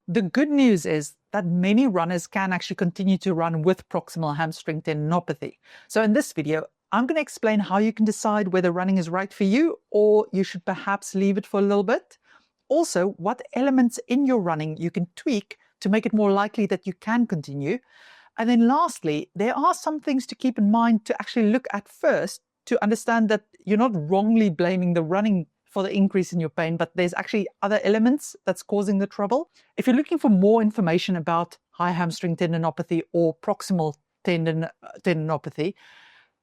The good news is that many runners can actually continue to run with proximal hamstring tendinopathy. So in this video, I'm going to explain how you can decide whether running is right for you or you should perhaps leave it for a little bit. Also, what elements in your running you can tweak to make it more likely that you can continue. And then lastly, there are some things to keep in mind to actually look at first to understand that you're not wrongly blaming the running for the increase in your pain, but there's actually other elements that's causing the trouble. If you're looking for more information about high hamstring tendinopathy or proximal tendinopathy,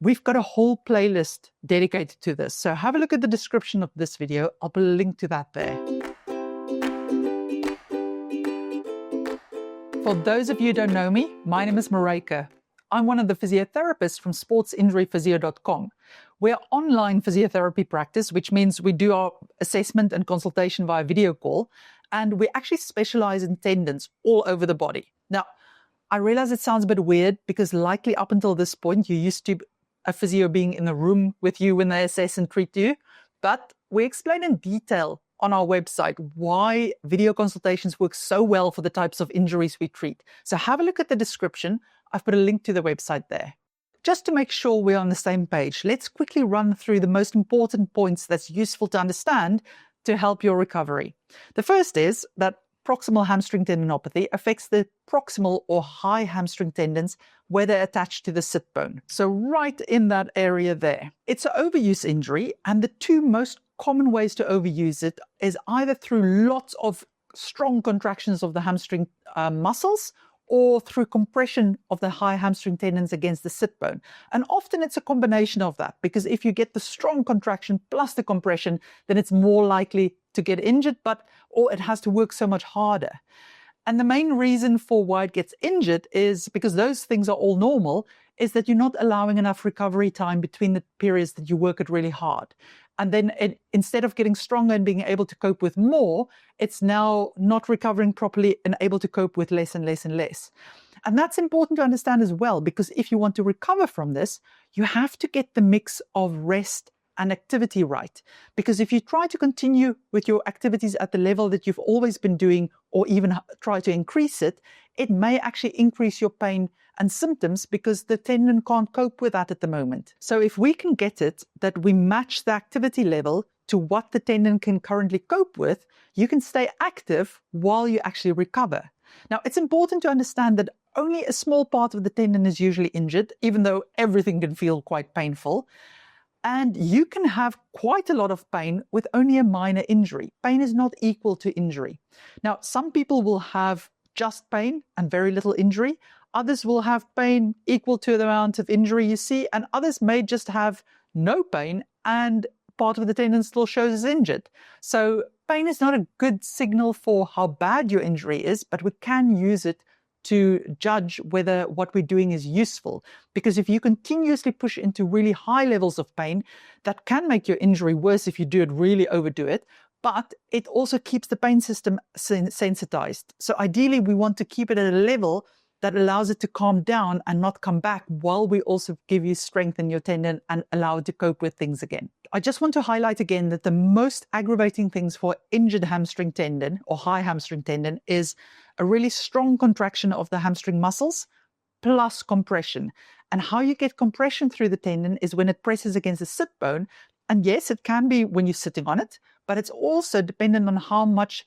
we've got a whole playlist dedicated to this. So have a look at the description of this video. I'll put a link to that there. For those of you who don't know me, my name is Maryke. I'm one of the physiotherapists from sportsinjuryphysio.com. We're online physiotherapy practice, which means we do our assessment and consultation via video call, and we actually specialize in tendons all over the body. Now, I realize it sounds a bit weird because likely up until this point, you're used to a physio being in the room with you when they assess and treat you, but we explain in detail on our website why video consultations work so well for the types of injuries we treat. So have a look at the description. I've put a link to the website there. Just to make sure we're on the same page, let's quickly run through the most important points that's useful to understand to help your recovery. The first is that proximal hamstring tendinopathy affects the proximal or high hamstring tendons where they're attached to the sit bone. So right in that area there. It's an overuse injury, and the two most common ways to overuse it is either through lots of strong contractions of the hamstring muscles or through compression of the high hamstring tendons against the sit bone. And often it's a combination of that, because if you get the strong contraction plus the compression, then it's more likely to get injured, or it has to work so much harder. And the main reason for why it gets injured is because those things are all normal, is that you're not allowing enough recovery time between the periods that you work it really hard. And then instead of getting stronger and being able to cope with more, it's now not recovering properly and able to cope with less and less and less. And that's important to understand as well, because if you want to recover from this, you have to get the mix of rest and activity right. Because if you try to continue with your activities at the level that you've always been doing, or even try to increase it, it may actually increase your pain and symptoms because the tendon can't cope with that at the moment. So if we can get it that we match the activity level to what the tendon can currently cope with, you can stay active while you actually recover. Now, it's important to understand that only a small part of the tendon is usually injured, even though everything can feel quite painful. And you can have quite a lot of pain with only a minor injury. Pain is not equal to injury. Now, some people will have just pain and very little injury. Others will have pain equal to the amount of injury you see, and others may just have no pain and part of the tendon still shows as injured. So pain is not a good signal for how bad your injury is, but we can use it to judge whether what we're doing is useful. Because if you continuously push into really high levels of pain, that can make your injury worse if you really overdo it, but it also keeps the pain system sensitized. So ideally, we want to keep it at a level that allows it to calm down and not come back, while we also give you strength in your tendon and allow it to cope with things again. I just want to highlight again that the most aggravating things for injured hamstring tendon or high hamstring tendon is a really strong contraction of the hamstring muscles plus compression. And how you get compression through the tendon is when it presses against the sit bone. And yes, it can be when you're sitting on it, but it's also dependent on how much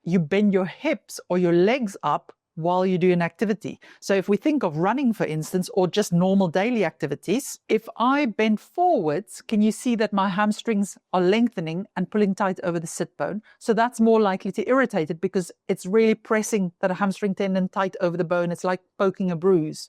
you bend your hips or your legs up while you do an activity. So if we think of running, for instance, or just normal daily activities, if I bend forwards, can you see that my hamstrings are lengthening and pulling tight over the sit bone? So that's more likely to irritate it because it's really pressing that hamstring tendon tight over the bone. It's like poking a bruise.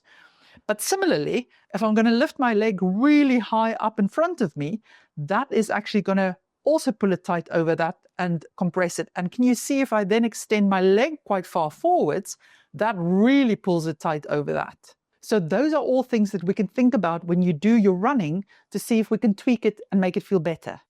But similarly, if I'm going to lift my leg really high up in front of me, that is actually going to also pull it tight over that and compress it. And can you see if I then extend my leg quite far forwards, that really pulls it tight over that. So those are all things that we can think about when you do your running to see if we can tweak it and make it feel better.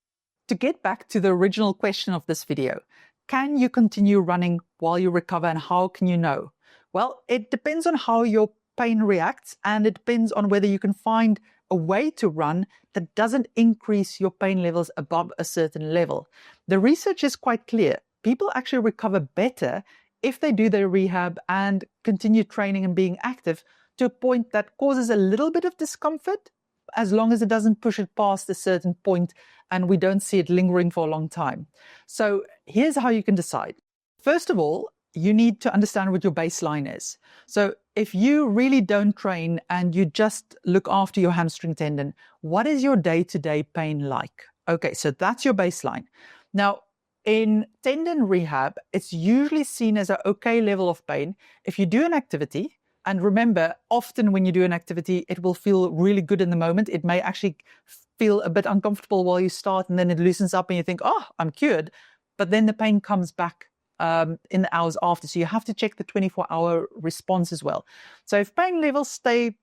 To get back to the original question of this video, can you continue running while you recover, and how can you know? Well, it depends on how your pain reacts, and it depends on whether you can find a way to run that doesn't increase your pain levels above a certain level. The research is quite clear. People actually recover better if they do their rehab and continue training and being active to a point that causes a little bit of discomfort, as long as it doesn't push it past a certain point and we don't see it lingering for a long time. So here's how you can decide. First of all, you need to understand what your baseline is. So if you really don't train and you just look after your hamstring tendon, what is your day-to-day pain like? Okay, so that's your baseline. Now, in tendon rehab, it's usually seen as an okay level of pain. If you do an activity, and remember, often when you do an activity, it will feel really good in the moment. It may actually feel a bit uncomfortable while you start, and then it loosens up and you think, oh, I'm cured. But then the pain comes back in the hours after. So you have to check the 24-hour response as well. So if pain levels stay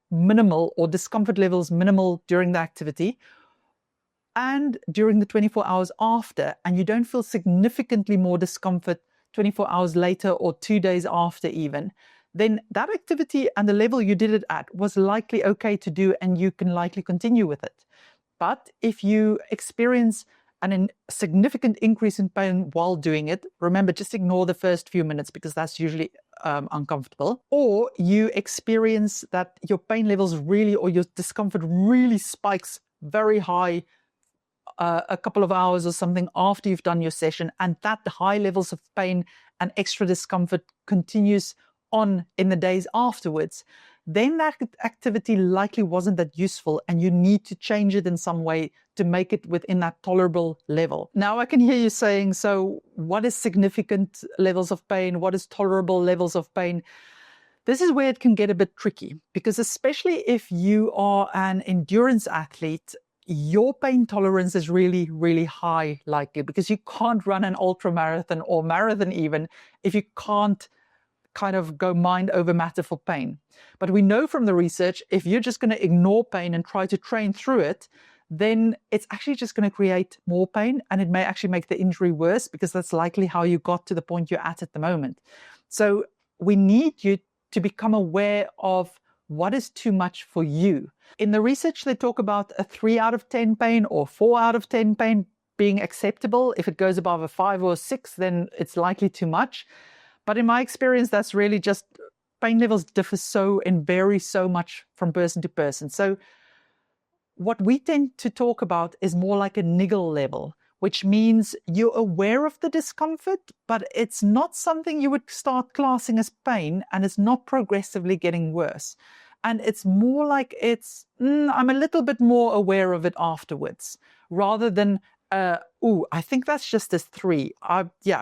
minimal or discomfort levels minimal during the activity and during the 24 hours after, and you don't feel significantly more discomfort 24 hours later or 2 days after even, then that activity and the level you did it at was likely okay to do and you can likely continue with it. But if you experience a significant increase in pain while doing it, remember, just ignore the first few minutes because that's usually uncomfortable. Or you experience that your pain levels really, or your discomfort really spikes very high a couple of hours or something after you've done your session, and that high levels of pain and extra discomfort continues on in the days afterwards, then that activity likely wasn't that useful and you need to change it in some way to make it within that tolerable level. Now I can hear you saying, so what is significant levels of pain? What is tolerable levels of pain? This is where it can get a bit tricky, because especially if you are an endurance athlete, your pain tolerance is really, really high likely, because you can't run an ultra marathon or marathon even if you can't kind of go mind over matter for pain. But we know from the research, if you're just going to ignore pain and try to train through it, then it's actually just going to create more pain, and it may actually make the injury worse, because that's likely how you got to the point you're at the moment. So we need you to become aware of what is too much for you. In the research, they talk about a 3 out of 10 pain or 4 out of 10 pain being acceptable. If it goes above a 5 or a 6, then it's likely too much. But in my experience, that's really just pain levels differ so and vary so much from person to person. So what we tend to talk about is more like a niggle level, which means you're aware of the discomfort, but it's not something you would start classing as pain, and it's not progressively getting worse. And it's more like I'm a little bit more aware of it afterwards, rather than I think that's just a 3.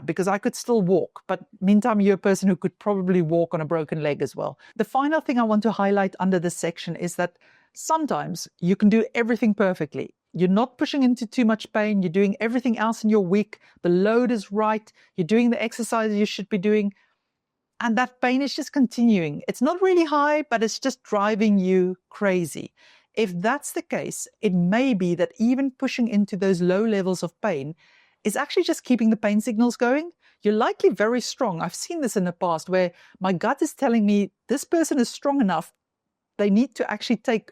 Because I could still walk, but meantime, you're a person who could probably walk on a broken leg as well. The final thing I want to highlight under this section is that sometimes you can do everything perfectly. You're not pushing into too much pain. You're doing everything else in your week. The load is right. You're doing the exercises you should be doing. And that pain is just continuing. It's not really high, but it's just driving you crazy. If that's the case, it may be that even pushing into those low levels of pain is actually just keeping the pain signals going. You're likely very strong. I've seen this in the past where my gut is telling me this person is strong enough. They need to actually take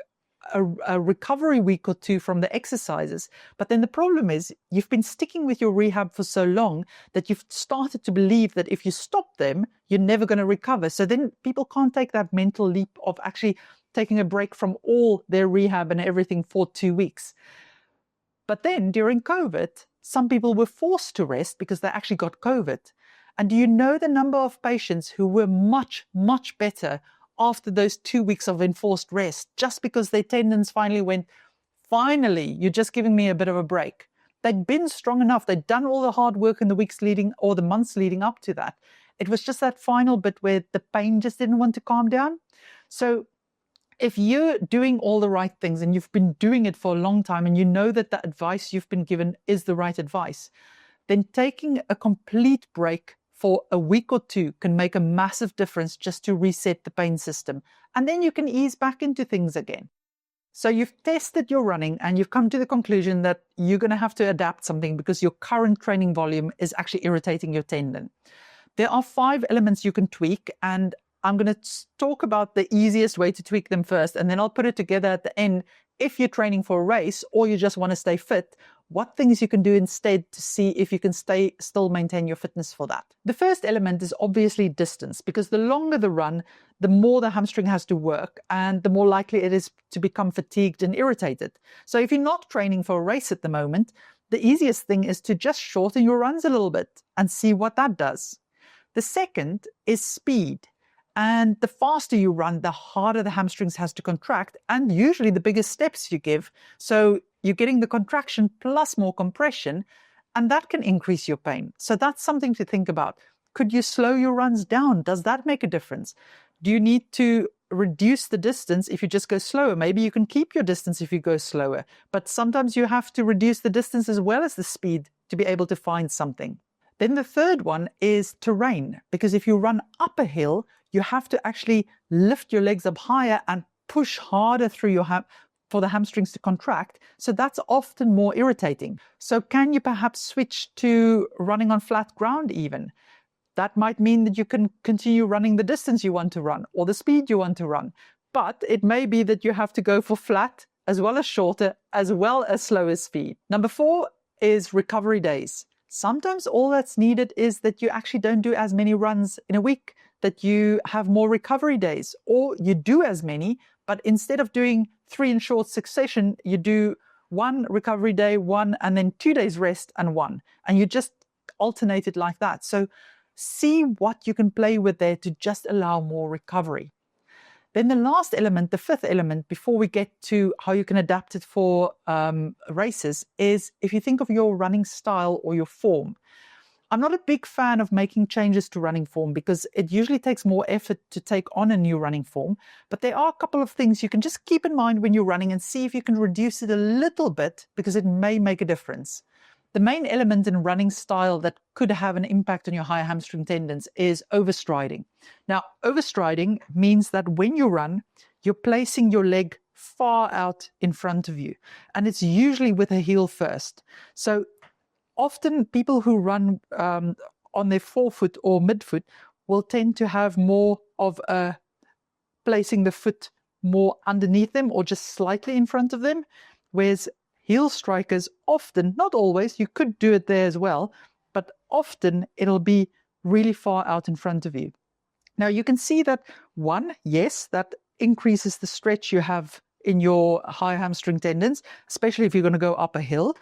a recovery week or 2 from the exercises. But then the problem is you've been sticking with your rehab for so long that you've started to believe that if you stop them, you're never going to recover. So then people can't take that mental leap of actually taking a break from all their rehab and everything for 2 weeks. But then during COVID, some people were forced to rest because they actually got COVID. And do you know the number of patients who were much, much better after those 2 weeks of enforced rest, just because their tendons finally went, finally, you're just giving me a bit of a break. They'd been strong enough. They'd done all the hard work in the weeks leading or the months leading up to that. It was just that final bit where the pain just didn't want to calm down. So if you're doing all the right things and you've been doing it for a long time and you know that the advice you've been given is the right advice, then taking a complete break for a week or 2 can make a massive difference just to reset the pain system. And then you can ease back into things again. So you've tested your running and you've come to the conclusion that you're going to have to adapt something because your current training volume is actually irritating your tendon. There are 5 elements you can tweak, and I'm going to talk about the easiest way to tweak them first, and then I'll put it together at the end if you're training for a race or you just want to stay fit, what things you can do instead to see if you can still maintain your fitness for that. The first element is obviously distance, because the longer the run, the more the hamstring has to work and the more likely it is to become fatigued and irritated. So if you're not training for a race at the moment, the easiest thing is to just shorten your runs a little bit and see what that does. The second is speed. And the faster you run, the harder the hamstrings has to contract, and usually the bigger steps you give. So you're getting the contraction plus more compression, and that can increase your pain. So that's something to think about. Could you slow your runs down? Does that make a difference? Do you need to reduce the distance if you just go slower? Maybe you can keep your distance if you go slower, but sometimes you have to reduce the distance as well as the speed to be able to find something. Then the third one is terrain, because if you run up a hill, you have to actually lift your legs up higher and push harder through your for the hamstrings to contract. So that's often more irritating. So can you perhaps switch to running on flat ground even? That might mean that you can continue running the distance you want to run or the speed you want to run. But it may be that you have to go for flat as well as shorter, as well as slower speed. Number 4 is recovery days. Sometimes all that's needed is that you actually don't do as many runs in a week, that you have more recovery days, or you do as many, but instead of doing 3 in short succession, you do 1 recovery day, 1, and then 2 days rest and 1. And you just alternate it like that. So see what you can play with there to just allow more recovery. Then the last element, the 5th element, before we get to how you can adapt it for races, is if you think of your running style or your form. I'm not a big fan of making changes to running form because it usually takes more effort to take on a new running form. But there are a couple of things you can just keep in mind when you're running and see if you can reduce it a little bit, because it may make a difference. The main element in running style that could have an impact on your high hamstring tendons is overstriding. Now, overstriding means that when you run, you're placing your leg far out in front of you, and it's usually with a heel first. So often people who run on their forefoot or midfoot will tend to have more of a placing the foot more underneath them or just slightly in front of them, whereas heel strikers often, not always, you could do it there as well, but often it'll be really far out in front of you. Now you can see that yes, that increases the stretch you have in your high hamstring tendons, especially if you're going to go up a hill.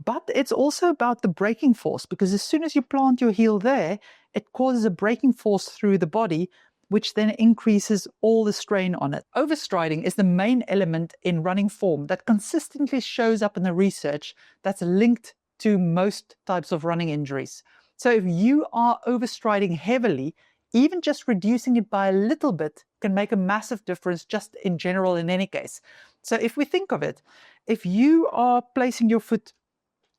But it's also about the braking force, because as soon as you plant your heel there, it causes a braking force through the body, which then increases all the strain on it. Overstriding is the main element in running form that consistently shows up in the research that's linked to most types of running injuries. So if you are overstriding heavily, even just reducing it by a little bit can make a massive difference just in general in any case. So if we think of it, if you are placing your foot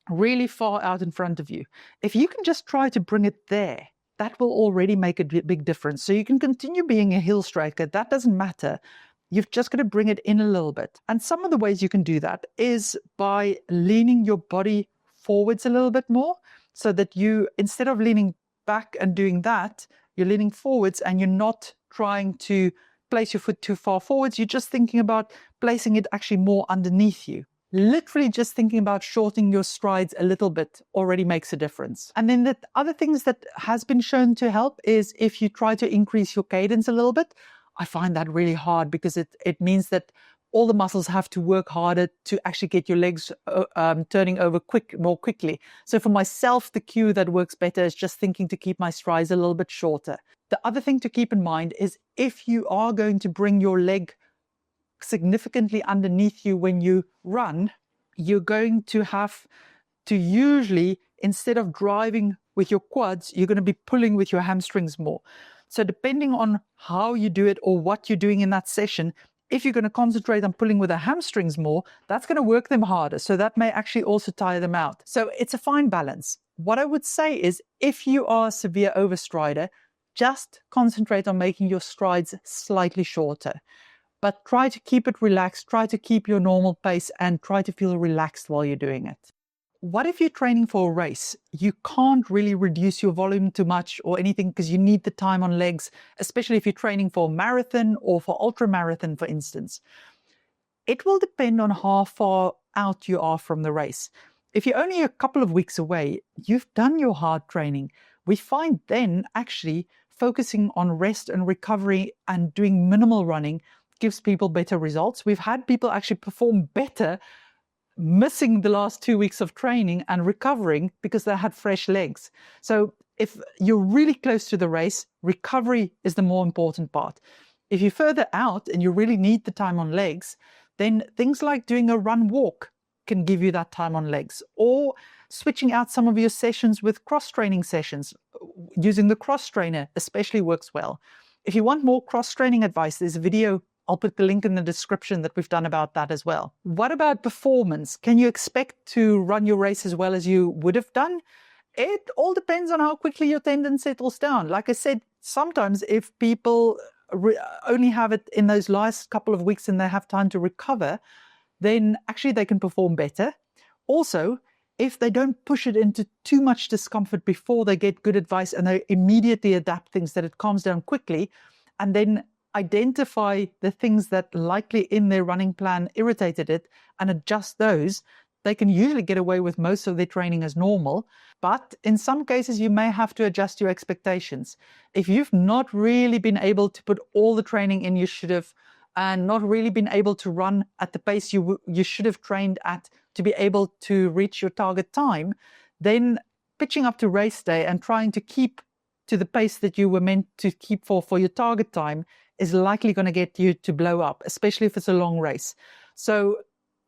really far out in front of you, if you can just try to bring it there, that will already make a big difference. So you can continue being a heel striker. That doesn't matter. You've just got to bring it in a little bit. And some of the ways you can do that is by leaning your body forwards a little bit more, so that you, instead of leaning back and doing that, you're leaning forwards and you're not trying to place your foot too far forwards. You're just thinking about placing it actually more underneath you. Literally just thinking about shortening your strides a little bit already makes a difference. And then the other things that has been shown to help is if you try to increase your cadence a little bit. I find that really hard because it means that all the muscles have to work harder to actually get your legs turning over more quickly. So for myself, the cue that works better is just thinking to keep my strides a little bit shorter. The other thing to keep in mind is if you are going to bring your leg significantly underneath you when you run, you're going to have to usually, instead of driving with your quads, you're going to be pulling with your hamstrings more. So depending on how you do it or what you're doing in that session, if you're going to concentrate on pulling with the hamstrings more, that's going to work them harder. So that may actually also tire them out. So it's a fine balance. What I would say is if you are a severe overstrider, just concentrate on making your strides slightly shorter. But try to keep it relaxed, try to keep your normal pace, and try to feel relaxed while you're doing it. What if you're training for a race? You can't really reduce your volume too much or anything because you need the time on legs, especially if you're training for a marathon or for ultra marathon, for instance. It will depend on how far out you are from the race. If you're only a couple of weeks away, you've done your hard training. We find then actually focusing on rest and recovery and doing minimal running gives people better results. We've had people actually perform better missing the last 2 weeks of training and recovering because they had fresh legs. So if you're really close to the race, recovery is the more important part. If you're further out and you really need the time on legs, then things like doing a run walk can give you that time on legs, or switching out some of your sessions with cross-training sessions. Using the cross trainer especially works well. If you want more cross-training advice, there's a video, I'll put the link in the description, that we've done about that as well. What about performance? Can you expect to run your race as well as you would have done? It all depends on how quickly your tendon settles down. Like I said, sometimes if people only have it in those last couple of weeks and they have time to recover, then actually they can perform better. Also, if they don't push it into too much discomfort before they get good advice and they immediately adapt things, that it calms down quickly, and then identify the things that likely in their running plan irritated it and adjust those, they can usually get away with most of their training as normal. But in some cases, you may have to adjust your expectations. If you've not really been able to put all the training in you should have, and not really been able to run at the pace you should have trained at to be able to reach your target time, then pitching up to race day and trying to keep to the pace that you were meant to keep for your target time is likely going to get you to blow up, especially if it's a long race. So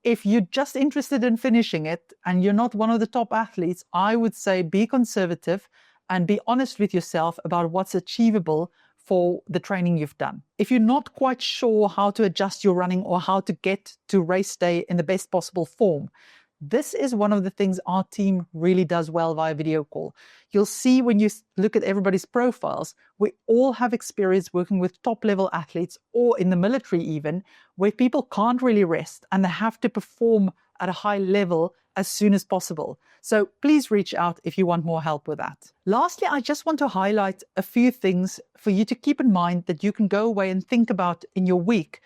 if you're just interested in finishing it and you're not one of the top athletes, I would say be conservative and be honest with yourself about what's achievable for the training you've done. If you're not quite sure how to adjust your running or how to get to race day in the best possible form, this is one of the things our team really does well via video call. You'll see when you look at everybody's profiles, we all have experience working with top-level athletes, or in the military even, where people can't really rest and they have to perform at a high level as soon as possible. So please reach out if you want more help with that. Lastly, I just want to highlight a few things for you to keep in mind that you can go away and think about in your week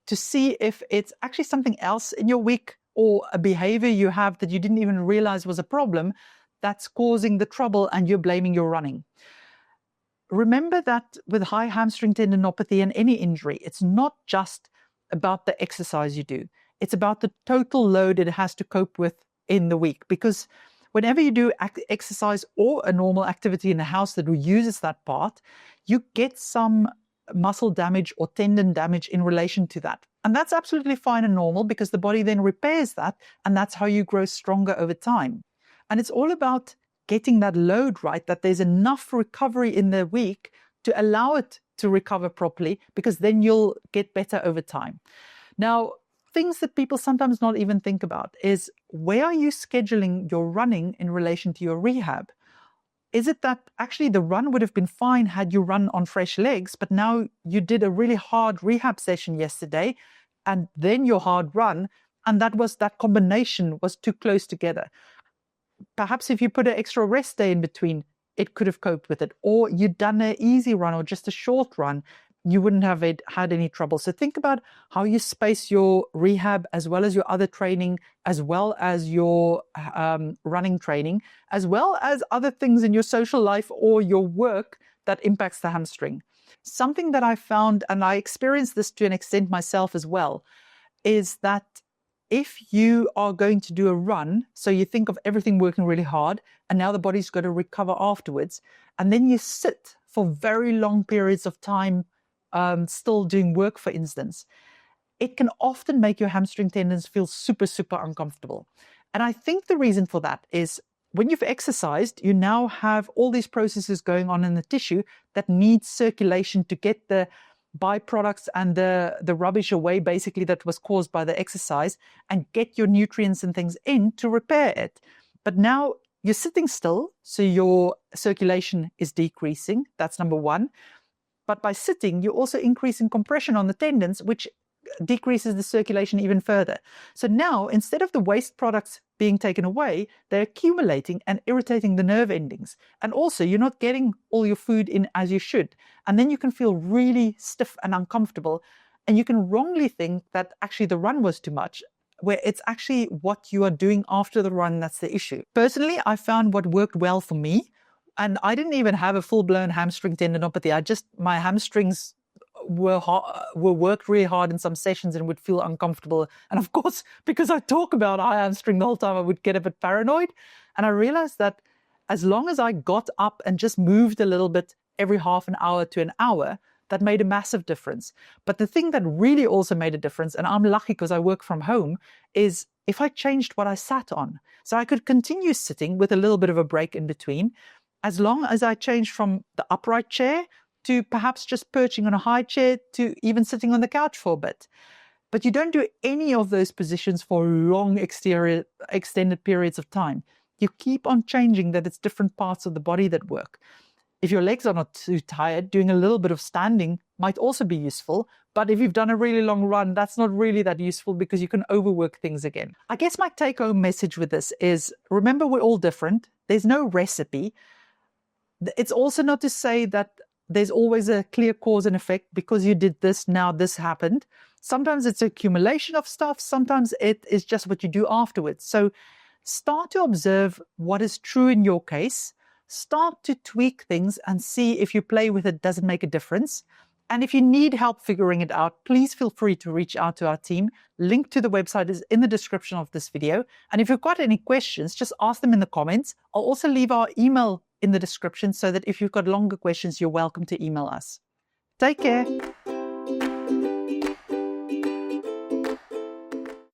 to see if it's actually something else in your week or a behavior you have that you didn't even realize was a problem that's causing the trouble and you're blaming your running. Remember that with high hamstring tendinopathy and any injury, it's not just about the exercise you do. It's about the total load it has to cope with in the week, because whenever you do exercise or a normal activity in the house that uses that part, you get some muscle damage or tendon damage in relation to that. And that's absolutely fine and normal, because the body then repairs that, and that's how you grow stronger over time. And it's all about getting that load right, that there's enough recovery in the week to allow it to recover properly, because then you'll get better over time. Now, things that people sometimes not even think about is, where are you scheduling your running in relation to your rehab? Is it that actually the run would have been fine had you run on fresh legs, but now you did a really hard rehab session yesterday and then your hard run, and that combination was too close together? Perhaps if you put an extra rest day in between, it could have coped with it. Or you'd done an easy run or just a short run, you wouldn't have had any trouble. So think about how you space your rehab as well as your other training, as well as your running training, as well as other things in your social life or your work that impacts the hamstring. Something that I found, and I experienced this to an extent myself as well, is that if you are going to do a run, so you think of everything working really hard, and now the body's got to recover afterwards, and then you sit for very long periods of time still doing work, for instance, it can often make your hamstring tendons feel super, super uncomfortable. And I think the reason for that is, when you've exercised, you now have all these processes going on in the tissue that need circulation to get the byproducts and the rubbish away, basically, that was caused by the exercise, and get your nutrients and things in to repair it. But now you're sitting still, so your circulation is decreasing. That's number one. But by sitting, you're also increasing compression on the tendons, which decreases the circulation even further. So now, instead of the waste products being taken away, they're accumulating and irritating the nerve endings. And also, you're not getting all your food in as you should. And then you can feel really stiff and uncomfortable. And you can wrongly think that actually the run was too much, where it's actually what you are doing after the run that's the issue. Personally, I found what worked well for me, and I didn't even have a full-blown hamstring tendinopathy. My hamstrings were worked really hard in some sessions and would feel uncomfortable. And of course, because I talk about high hamstring the whole time, I would get a bit paranoid. And I realized that as long as I got up and just moved a little bit every half an hour to an hour, that made a massive difference. But the thing that really also made a difference, and I'm lucky because I work from home, is if I changed what I sat on. So I could continue sitting with a little bit of a break in between, as long as I changed from the upright chair to perhaps just perching on a high chair to even sitting on the couch for a bit. But you don't do any of those positions for long extended periods of time. You keep on changing that it's different parts of the body that work. If your legs are not too tired, doing a little bit of standing might also be useful. But if you've done a really long run, that's not really that useful because you can overwork things again. I guess my take-home message with this is, remember, we're all different. There's no recipe. It's also not to say that there's always a clear cause and effect. Because you did this, now this happened. Sometimes it's an accumulation of stuff. Sometimes it is just what you do afterwards. So start to observe what is true in your case. Start to tweak things and see if you play with it, does it make a difference? And if you need help figuring it out, please feel free to reach out to our team. Link to the website is in the description of this video. And if you've got any questions, just ask them in the comments. I'll also leave our email in the description so that if you've got longer questions, you're welcome to email us. Take care.